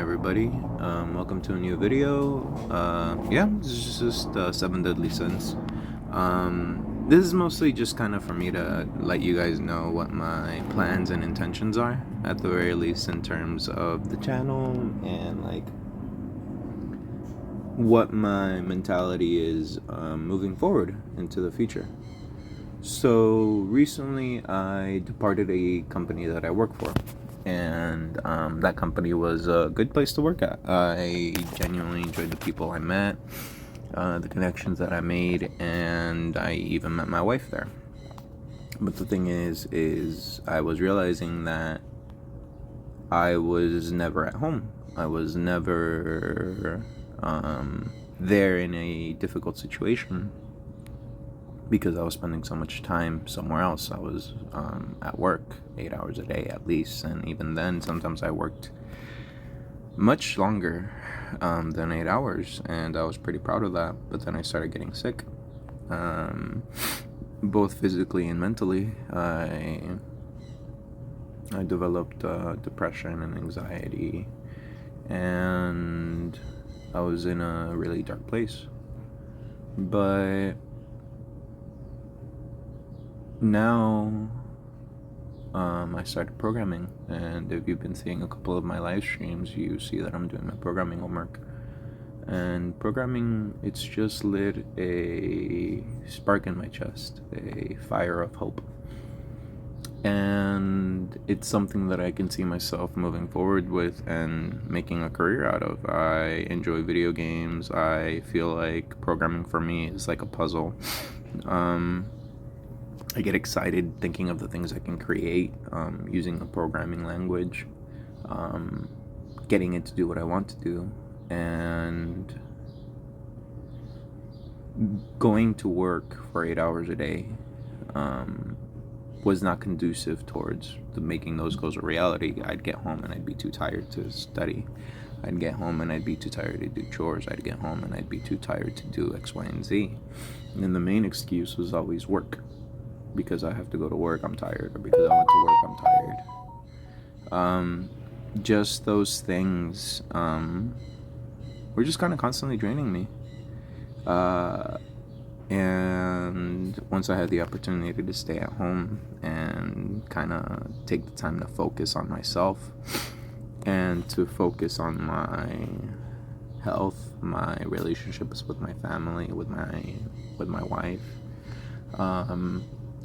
everybody. Welcome to a new video. This is just 7 Deadly Sins. This is mostly just kind of for me to let you guys know what my plans and intentions are, at the very least in terms of the channel and like what my mentality is moving forward into the future. So recently I departed a company that I work for, and that company was a good place to work at. I genuinely enjoyed the people I met, the connections that I made, and I even met my wife there. But the thing is I was realizing that I was never at home. I was never there in a difficult situation, because I was spending so much time somewhere else. I was at work 8 hours a day at least, and even then sometimes I worked much longer than 8 hours, and I was pretty proud of that. But then I started getting sick, both physically and mentally. I developed depression and anxiety, and I was in a really dark place. But now I started programming, and if you've been seeing a couple of my live streams, you see that I'm doing my programming homework. And programming, it's just lit a spark in my chest, a fire of hope, and it's something that I can see myself moving forward with and making a career out of. I enjoy video games. I feel like programming for me is like a puzzle. I get excited thinking of the things I can create using a programming language, getting it to do what I want to do, and going to work for 8 hours a day was not conducive towards making those goals a reality. I'd get home and I'd be too tired to study. I'd get home and I'd be too tired to do chores. I'd get home and I'd be too tired to do X, Y, and Z. And the main excuse was always work. Because I have to go to work, I'm tired. Or because I went to work, I'm tired. Just those things were just kind of constantly draining me. And once I had the opportunity to stay at home and kind of take the time to focus on myself and to focus on my health, my relationships with my family, with my wife,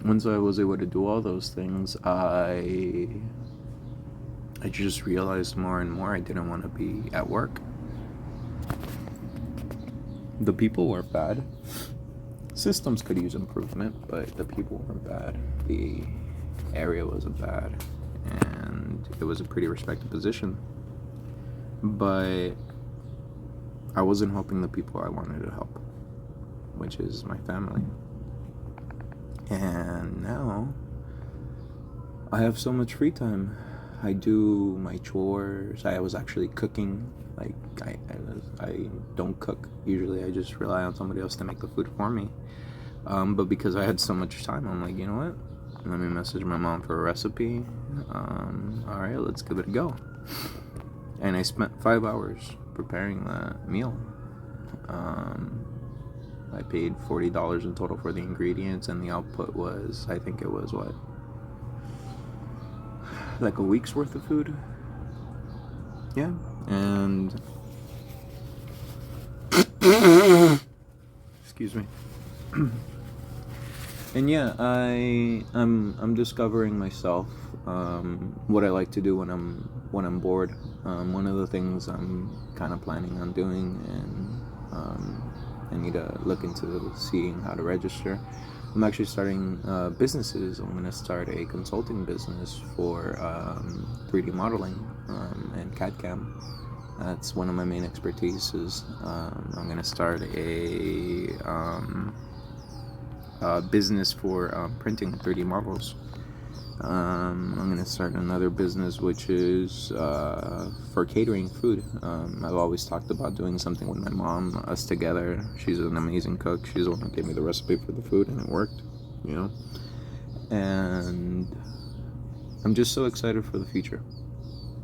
once I was able to do all those things, I just realized more and more I didn't want to be at work. The people weren't bad. Systems could use improvement, but the people weren't bad. The area wasn't bad, and it was a pretty respected position. But I wasn't helping the people I wanted to help, which is my family. And now I have so much free time. I do my chores. I was actually cooking. Like I don't cook usually. I just rely on somebody else to make the food for me. But because I had so much time, I'm like, you know what? Let me message my mom for a recipe. All right, let's give it a go. And I spent 5 hours preparing that meal. I paid $40 in total for the ingredients, and the output was, I think it was what? Like a week's worth of food? Yeah. And excuse me. And yeah, I'm discovering myself, what I like to do when I'm bored. One of the things I'm kind of planning on doing, and I need to look into seeing how to register. I'm actually starting businesses. I'm going to start a consulting business for 3D modeling and CAD/CAM. That's one of my main expertises. I'm going to start a business for printing 3D models. I'm going to start another business which is for catering food. I've always talked about doing something with my mom, us together. She's an amazing cook. She's the one who gave me the recipe for the food, and it worked, you know. And I'm just so excited for the future,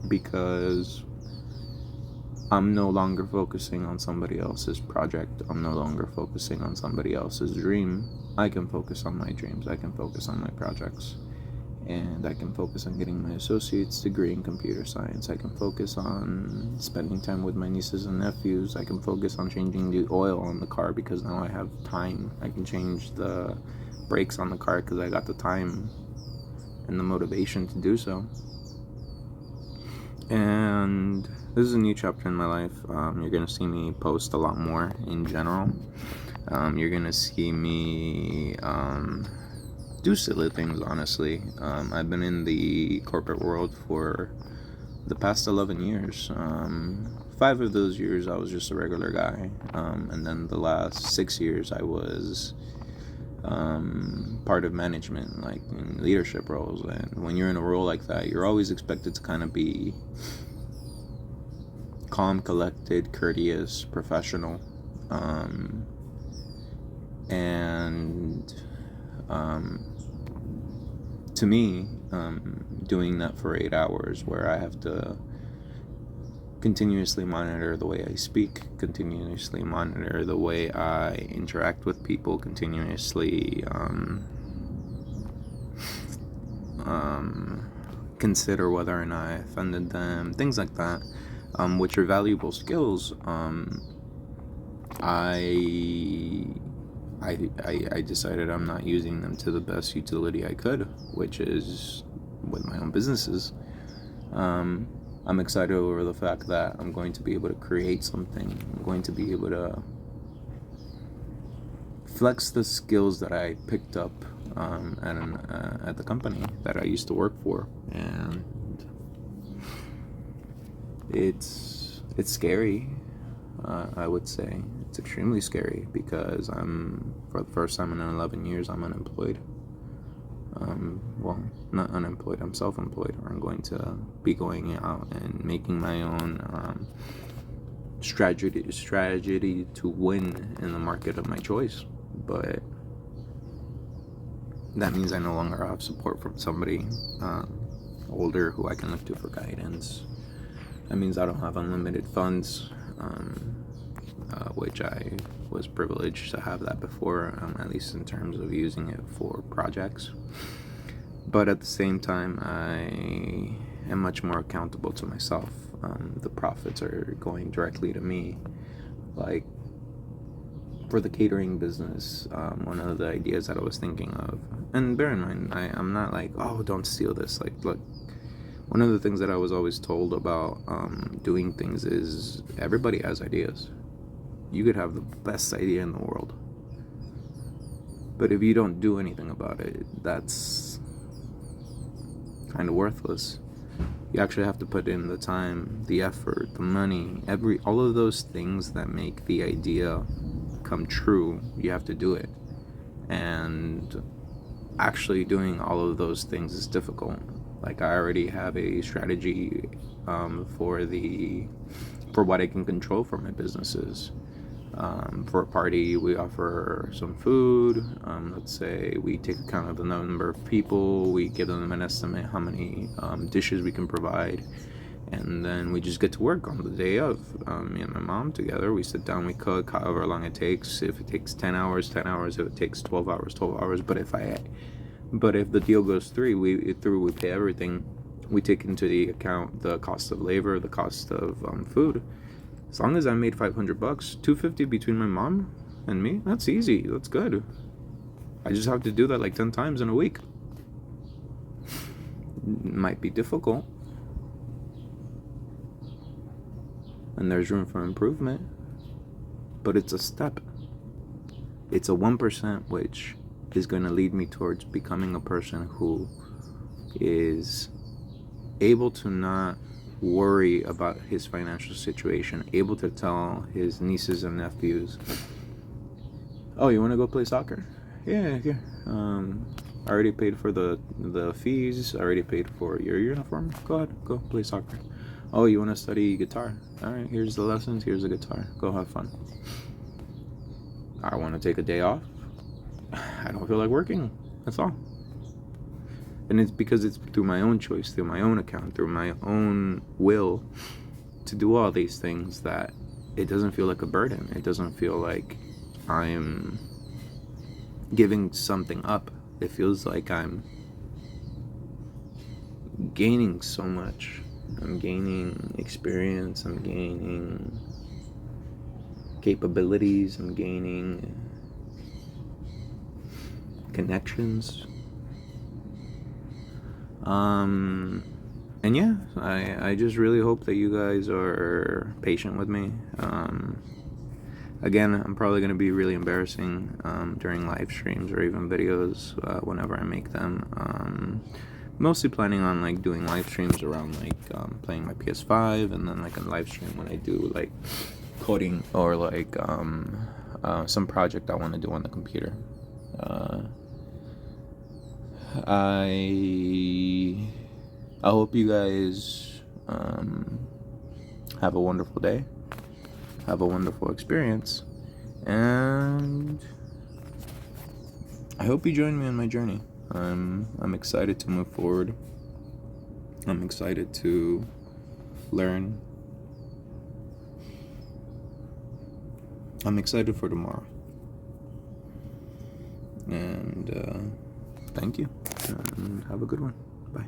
because I'm no longer focusing on somebody else's project. I'm no longer focusing on somebody else's dream. I can focus on my dreams. I can focus on my projects. And I can focus on getting my associate's degree in computer science. I can focus on spending time with my nieces and nephews. I can focus on changing the oil on the car because now I have time. I can change the brakes on the car because I got the time and the motivation to do so. And this is a new chapter in my life. You're going to see me post a lot more in general. You're going to see me do silly things, honestly. I've been in the corporate world for the past 11 years. 5 of those years I was just a regular guy, and then the last 6 years I was part of management, like in leadership roles. And when you're in a role like that, you're always expected to kind of be calm, collected, courteous, professional, and to me, doing that for 8 hours where I have to continuously monitor the way I speak, continuously monitor the way I interact with people, continuously consider whether or not I offended them, things like that, which are valuable skills. I decided I'm not using them to the best utility I could, which is with my own businesses. I'm excited over the fact that I'm going to be able to create something. I'm going to be able to flex the skills that I picked up at the company that I used to work for, and it's scary. I would say it's extremely scary because for the first time in 11 years, I'm unemployed. Well, not unemployed, I'm self-employed, or I'm going to be going out and making my own strategy to win in the market of my choice. But that means I no longer have support from somebody older who I can look to for guidance. That means I don't have unlimited funds, which I was privileged to have that before, at least in terms of using it for projects. But at the same time, I am much more accountable to myself. The profits are going directly to me. Like, for the catering business, one of the ideas that I was thinking of, and bear in mind, I'm not like, oh, don't steal this. Like, look, one of the things that I was always told about doing things is everybody has ideas. You could have the best idea in the world, but if you don't do anything about it, that's kind of worthless. You actually have to put in the time, the effort, the money, all of those things that make the idea come true. You have to do it, and actually doing all of those things is difficult. Like, I already have a strategy for what I can control for my businesses. For a party, we offer some food. Let's say we take account of the number of people. We give them an estimate how many dishes we can provide, and then we just get to work on the day of. Me and my mom together, we sit down, we cook however long it takes. If it takes 10 hours, 10 hours. If it takes 12 hours, 12 hours. But if the deal goes through, we pay everything. We take into the account the cost of labor, the cost of food. As long as I made $500, $250 between my mom and me, that's easy. That's good. I just have to do that like 10 times in a week. It might be difficult, and there's room for improvement, but it's a step. It's a 1%, which is going to lead me towards becoming a person who is able to not worry about his financial situation, able to tell his nieces and nephews, oh, you want to go play soccer? Yeah. I already paid for the fees. I already paid for your uniform. Go ahead, go play soccer. Oh, you want to study guitar? All right, here's the lessons, here's the guitar, go have fun. I want to take a day off. I don't feel like working, that's all. And it's because it's through my own choice, through my own account, through my own will to do all these things that it doesn't feel like a burden. It doesn't feel like I'm giving something up. It feels like I'm gaining so much. I'm gaining experience, I'm gaining capabilities, I'm gaining connections. And yeah, I just really hope that you guys are patient with me. Again, I'm probably going to be really embarrassing during live streams or even videos whenever I make them. Mostly planning on like doing live streams around like playing my PS5, and then like a live stream when I do like coding or like some project I want to do on the computer. I hope you guys have a wonderful day, have a wonderful experience, and I hope you join me on my journey. I'm excited to move forward. I'm excited to learn. I'm excited for tomorrow. And thank you, and have a good one. Bye.